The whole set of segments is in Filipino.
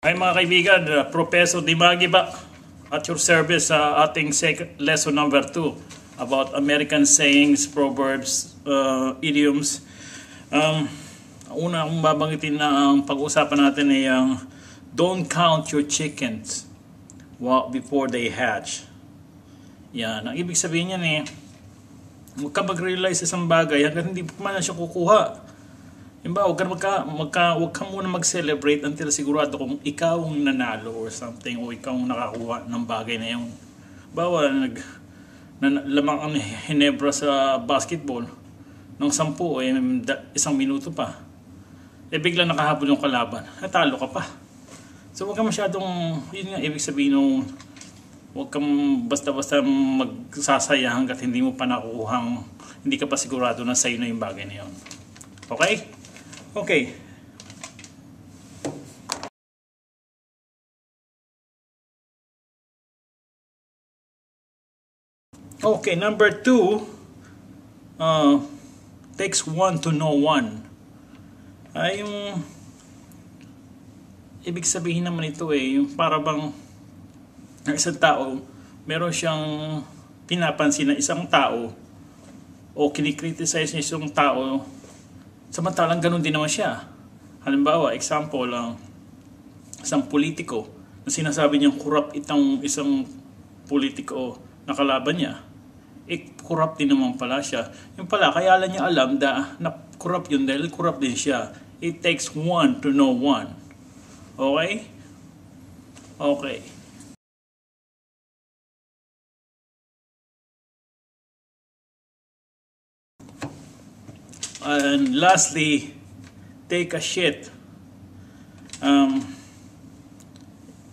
Ay mga kaibigan, Professor Dimagi ba at your service sa ating lesson number 2 about American sayings, proverbs, idioms. Una akong babanggitin na ang pag-usapan natin ay ang don't count your chickens before they hatch. Yan, ang ibig sabihin niyan huwag ka mag-realize sa isang bagay hanggang hindi pa man siya kukuha. Huwag ka muna mag-celebrate until sigurado kung ikaw ang nanalo or something o ikaw ang nakakuha ng bagay na yung lamang ang Hinebra sa basketball ng 10 isang minuto pa. Biglang nakahabol yung kalaban. Natalo ka pa. So huwag ka masyadong, yun nga ibig sabihin nung huwag kang basta-basta magsasaya hanggat hindi mo pa nakukuhang, hindi ka pa sigurado na sa'yo na yung bagay na yun. Okay? Okay. Okay, number 2, takes one to know one. Ay, yung ibig sabihin naman ito yung para bang isang tao, meron siyang pinapansin na isang tao o kinikriticize niya isang tao, samantalang ganun din naman siya. Halimbawa, example lang, isang politiko na sinasabi niyang corrupt isang politiko na kalaban niya. Corrupt din naman pala siya. Yung pala, kaya lang niya alam na corrupt yun dahil corrupt din siya. It takes one to know one. Okay? Okay. And lastly, take a shit.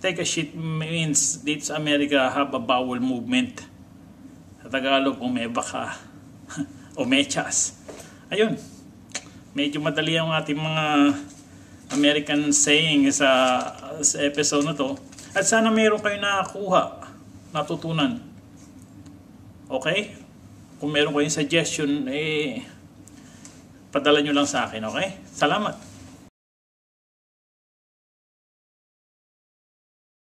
Take a shit means this America have a bowel movement. Sa Tagalog, umeba ka. O mechas. Ayun. Medyo madali ang ating mga American saying sa episode na to. At sana mayroon kayo nakakuha, natutunan. Okay? Kung meron kayong suggestion, padala nyo lang sa akin, okay? Salamat!